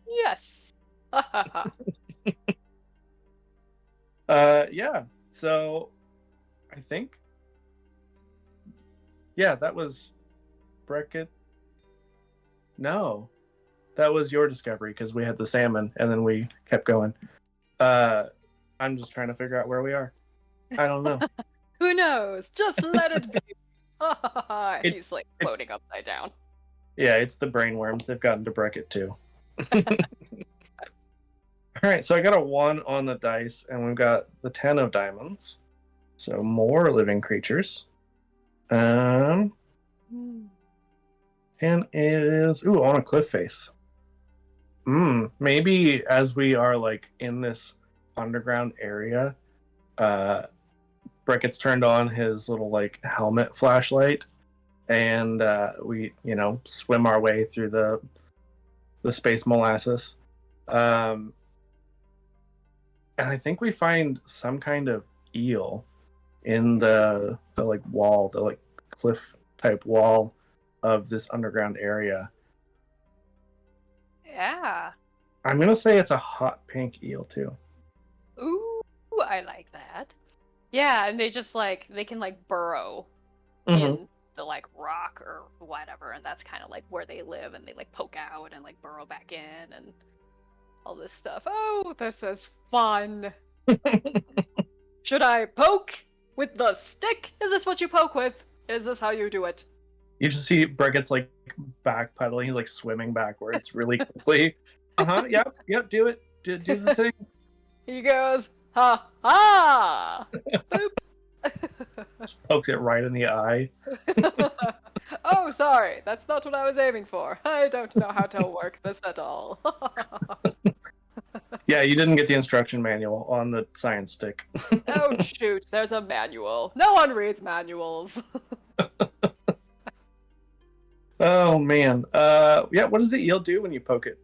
Yes. Yeah, so I think, yeah, that was Breckett. No, that was your discovery because we had the salmon and then we kept going. I'm just trying to figure out where we are. I don't know. Who knows? Just let it be. He's like floating upside down. Yeah, it's the brainworms. They've gotten to Breckett too. All right, so I got a 1 on the dice, and we've got the 10 of diamonds. So more living creatures. 10 is on a cliff face. Maybe as we are like in this underground area, Breckett's turned on his little like helmet flashlight, and we swim our way through the space molasses. And I think we find some kind of eel in the like wall, the like cliff type wall of this underground area. Yeah. I'm gonna say it's a hot pink eel too. Ooh, I like that. Yeah, and they just like they can like burrow in the like rock or whatever, and that's kind of like where they live, and they like poke out and like burrow back in and all this stuff. Oh, this is fun. Should I poke with the stick? Is this what you poke with? Is this how you do it? You just see Breckett's like backpedaling. He's like swimming backwards really quickly. Yep. Do it. Do the thing. He goes, ha ha! Boop. Just pokes it right in the eye. Oh, sorry. That's not what I was aiming for. I don't know how to work this at all. Yeah, you didn't get the instruction manual on the science stick. Oh, shoot. There's a manual. No one reads manuals. Oh, man. Yeah, what does the eel do when you poke it?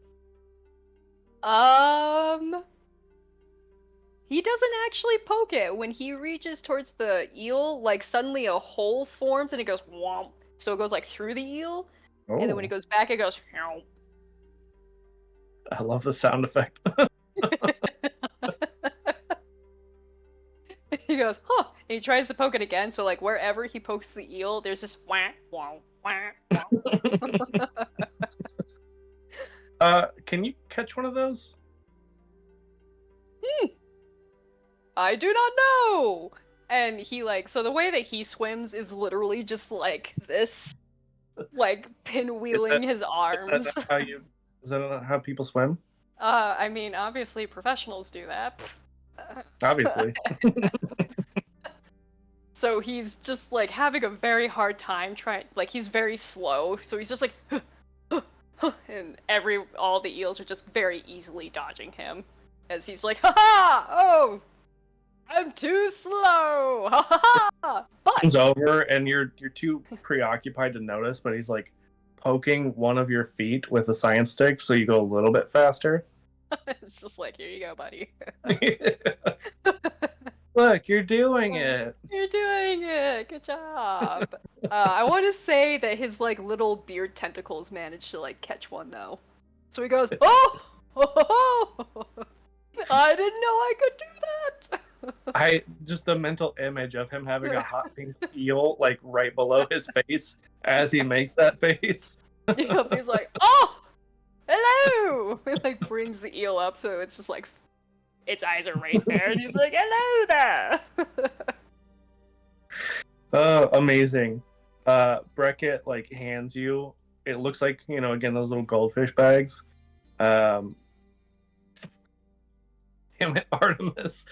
He doesn't actually poke it. When he reaches towards the eel, like suddenly a hole forms and it goes womp. So it goes like through the eel, and then when it goes back, it goes. I love the sound effect. He goes, huh, and he tries to poke it again. So like wherever he pokes the eel, there's this wah wah wah wah. Can you catch one of those? I do not know. And he like, so the way that he swims is literally just like this, like pinwheeling his arms. Is that not how people swim? I mean, obviously professionals do that. Obviously. So he's just like having a very hard time trying, like he's very slow, so he's just like and all the eels are just very easily dodging him as he's like, haha, oh, I'm too slow, haha. But It's over and you're too preoccupied to notice, but he's like poking one of your feet with a science stick so you go a little bit faster. It's just like, here you go, buddy. Look, you're doing it. You're doing it. Good job. I want to say that his like little beard tentacles managed to like catch one though. So he goes, oh, I didn't know I could do that. Just the mental image of him having a hot pink eel like right below his face as he makes that face. Yep, he's like, oh, hello. It like brings the eel up, so it's just like its eyes are right there, and he's like, "Hello there." Oh, amazing. Breckett like hands you. It looks like, again, those little goldfish bags. Damn it, Artemis.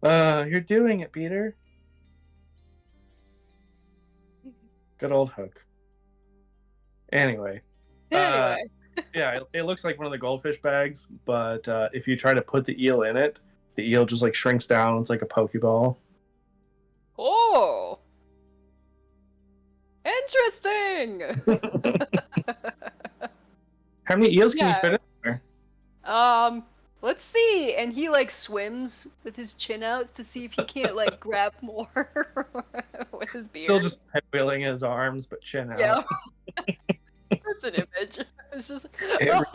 You're doing it, Peter. Good old Hook. Anyway. Anyway. Yeah, it looks like one of the goldfish bags, but if you try to put the eel in it, the eel just like shrinks down. It's like a Pokeball. Oh. Interesting. How many eels can you Yeah. fit in there? Let's see. And he like swims with his chin out to see if he can't like grab more with his beard. Still just wheeling his arms, but chin out. Yeah. That's an image. It's just It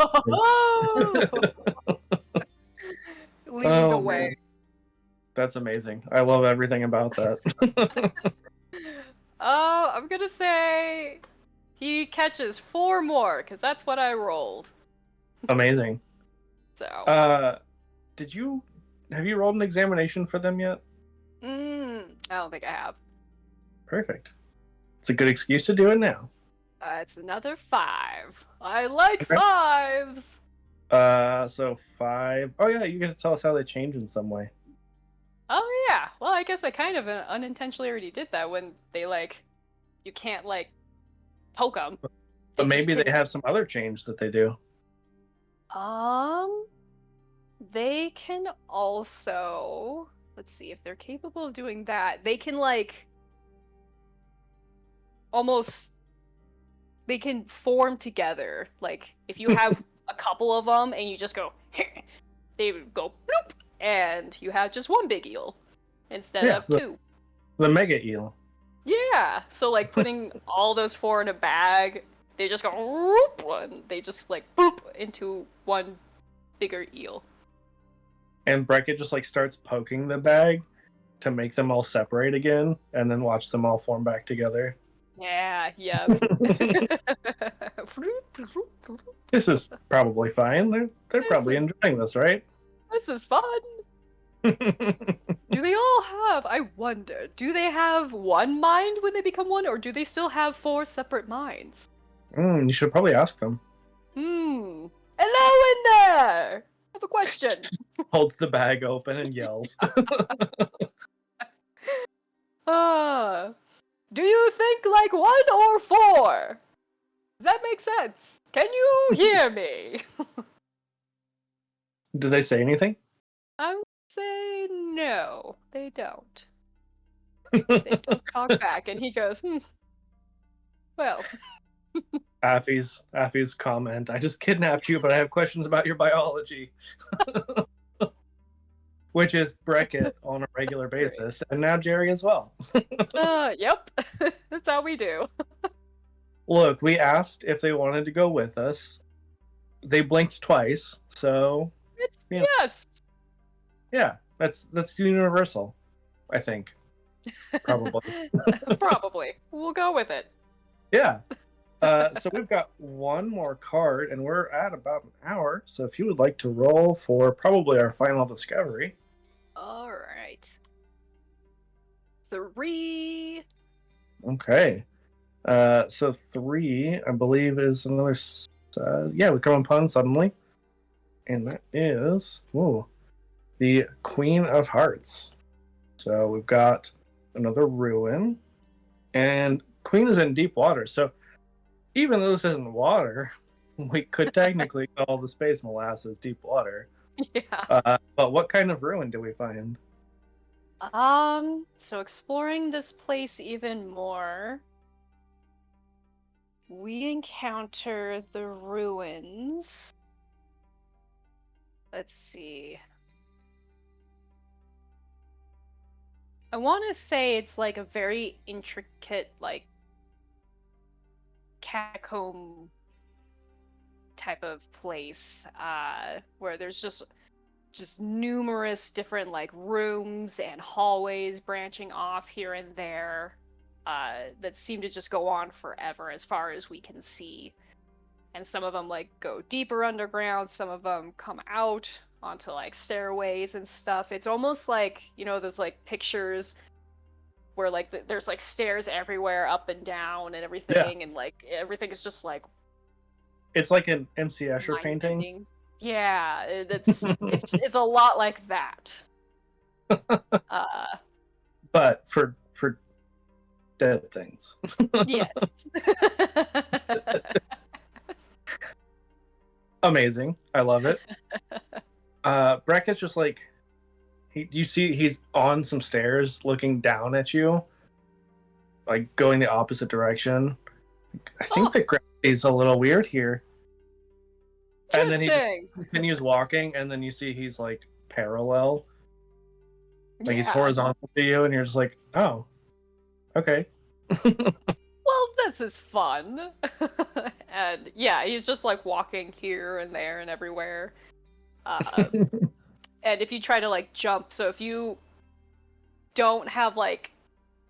leading the way. Man. That's amazing. I love everything about that. I'm gonna say he catches 4 more, because that's what I rolled. Amazing. So. Have you rolled an examination for them yet? I don't think I have. Perfect. It's a good excuse to do it now. It's another 5. I like Okay. 5s. So 5. Oh yeah, you get to tell us how they change in some way. Oh yeah. Well, I guess I kind of unintentionally already did that when they like, you can't like poke them. But maybe they have some other change that they do. They can also, let's see if they're capable of doing that. They can like almost, they can form together. Like if you have a couple of them and you just go, they would go bloop, and you have just one big eel instead of 2. The mega eel. Yeah. So like putting all those 4 in a bag, they just go whoop, and they just like boop into one bigger eel. And Breckett just like starts poking the bag to make them all separate again, and then watch them all form back together. Yeah, yeah. This is probably fine. They're probably enjoying this, right? This is fun. Do they all have, I wonder, do they have one mind when they become one, or do they still have 4 separate minds? You should probably ask them. Hello in there! I have a question. Holds the bag open and yells. Do you think like 1 or 4? Does that make sense? Can you hear me? Do they say anything? I would say no, they don't. They don't talk back, and he goes, well. Affy's comment, I just kidnapped you, but I have questions about your biology. Which is Breckett on a regular basis, and now Jerry as well. Yep. That's how we do. Look, we asked if they wanted to go with us. They blinked twice, so yes. Yeah, that's universal, I think. Probably. Probably. We'll go with it. Yeah. So we've got one more card, and we're at about an hour. So if you would like to roll for probably our final discovery. All right. 3. Okay. So 3, I believe, is another. We come upon suddenly, and that is the Queen of Hearts. So we've got another ruin, and Queen is in deep water. So even though this isn't water, we could technically call the space molasses deep water. Yeah. But what kind of ruin do we find? So exploring this place even more, we encounter the ruins. Let's see. I want to say it's like a very intricate, like, catacomb type of place, where there's just numerous different like rooms and hallways branching off here and there, that seem to just go on forever as far as we can see. and some of them like go deeper underground, some of them come out onto like stairways and stuff. It's almost like, you know, there's like pictures where like there's like stairs everywhere up and down and everything, and like everything is just like It's like an MC Escher painting. mind-bending. Yeah, it's a lot like that. But for dead things. Yes. Amazing. I love it. Brackett's just like, you see he's on some stairs looking down at you, like going the opposite direction. I think the gravity's a little weird here. And then he just continues walking, and then you see he's like parallel. Like he's horizontal to you, and you're just like, oh, okay. Well, this is fun. And yeah, he's just like walking here and there and everywhere. And if you try to like jump, so if you don't have like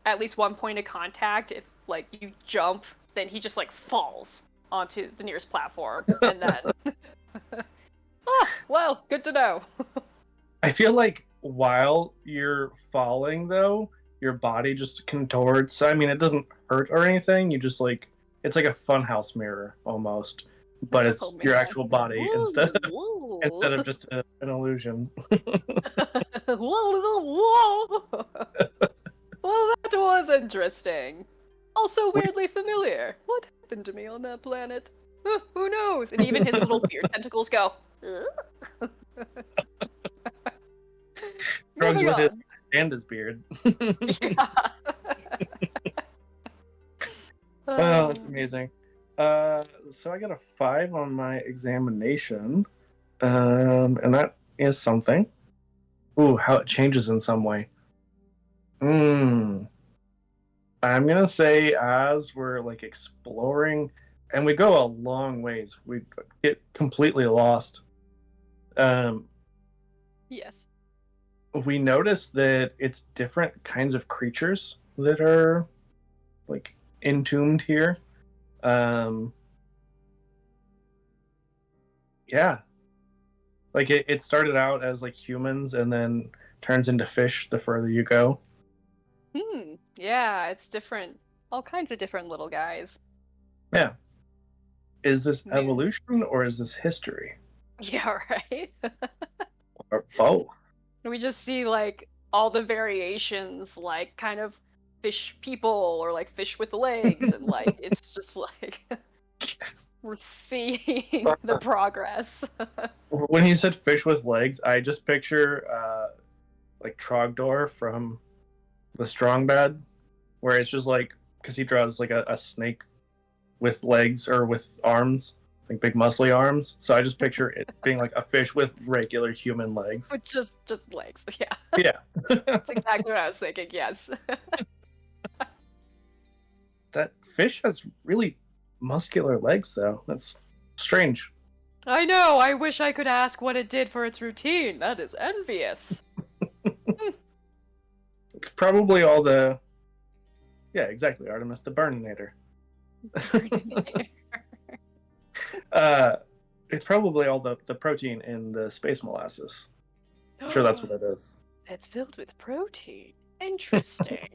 at least one point of contact, if like you jump, then he just like falls onto the nearest platform, and then well, good to know. I feel like while you're falling, though, your body just contorts. I mean, it doesn't hurt or anything. You just like, it's like a funhouse mirror almost, but it's your actual body instead of just an illusion. Whoa. Well, that was interesting. Also weirdly familiar. What happened to me on that planet? Who knows? And even his little beard tentacles go. Drugs with it and his beard. Yeah. Oh, that's amazing. So I got a 5 on my examination, and that is something. Ooh, how it changes in some way. I'm gonna say as we're like exploring, and we go a long ways, we get completely lost. Yes. We notice that it's different kinds of creatures that are like entombed here. Yeah, like it started out as like humans and then turns into fish the further you go. Yeah, it's different. All kinds of different little guys. Yeah. Is this evolution or is this history? Yeah, right? Or both? We just see like all the variations, like kind of fish people or like fish with legs, and like it's just like we're seeing the progress. When he said fish with legs, I just picture like Trogdor from the Strong Bad, where it's just like, because he draws like a snake with legs or with arms, like big muscly arms. So I just picture it being like a fish with regular human legs. With just legs, yeah. Yeah. That's exactly what I was thinking, yes. That fish has really muscular legs, though. That's strange. I know, I wish I could ask what it did for its routine. That is envious. It's probably all the... Yeah, exactly, Artemis, the Burninator. It's probably all the protein in the space molasses. I'm sure that's what it is. It's filled with protein. Interesting.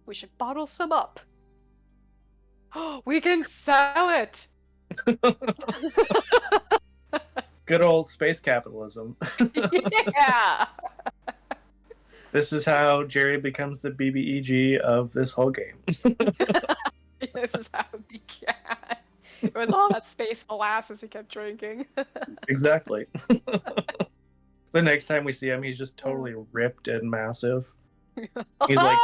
We should bottle some up. We can sell it! Good old space capitalism. Yeah! This is how Jerry becomes the BBEG of this whole game. This is how it began. It was all that space molasses he kept drinking. Exactly. The next time we see him, he's just totally ripped and massive. He's like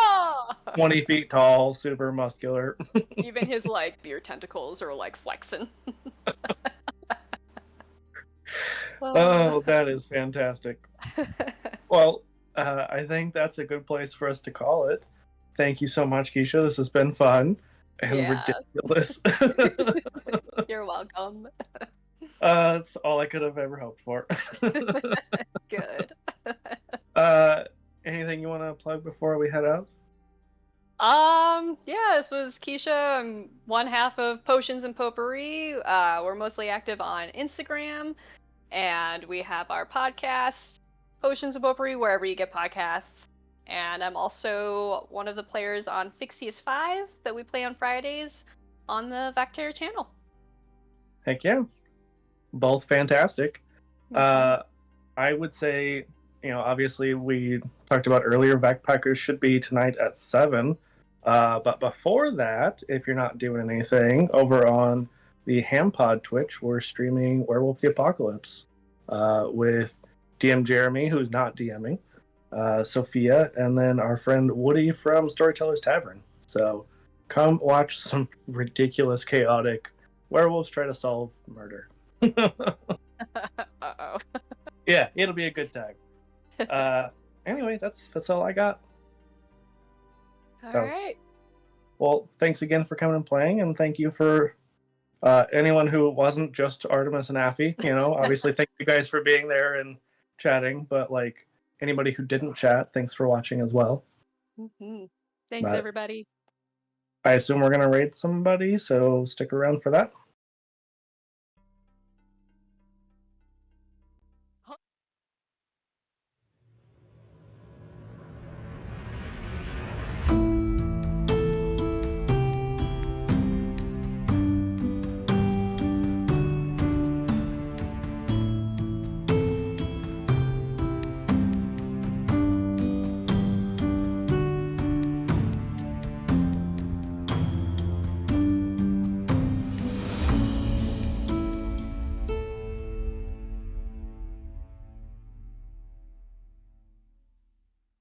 20 feet tall, super muscular. Even his like beard tentacles are like flexing. Oh, that is fantastic. Well, I think that's a good place for us to call it. Thank you so much, Keisha. This has been fun and ridiculous. You're welcome. That's all I could have ever hoped for. Good. Anything you want to plug before we head out? Yeah, this was Keisha. I'm one half of Potions and Potpourri. We're mostly active on Instagram, and we have our podcast, Potions and Potpourri, wherever you get podcasts. And I'm also one of the players on Fixius 5 that we play on Fridays on the Vactera channel. Heck yeah. Both fantastic. Mhm. I would say, obviously we talked about earlier, Backpackers should be tonight at 7. But before that, if you're not doing anything, over on the Hampod Twitch, we're streaming Werewolf the Apocalypse with DM Jeremy, who's not DMing, Sophia, and then our friend Woody from Storyteller's Tavern. So come watch some ridiculous, chaotic werewolves try to solve murder. Uh-oh. Yeah, it'll be a good time. Anyway, that's all I got. All So, right. well, thanks again for coming and playing, and thank you for anyone who wasn't just Artemis and Affy. Obviously, thank you guys for being there and chatting. But like anybody who didn't chat, thanks for watching as well. Thanks, But everybody. I assume we're gonna raid somebody, so stick around for that.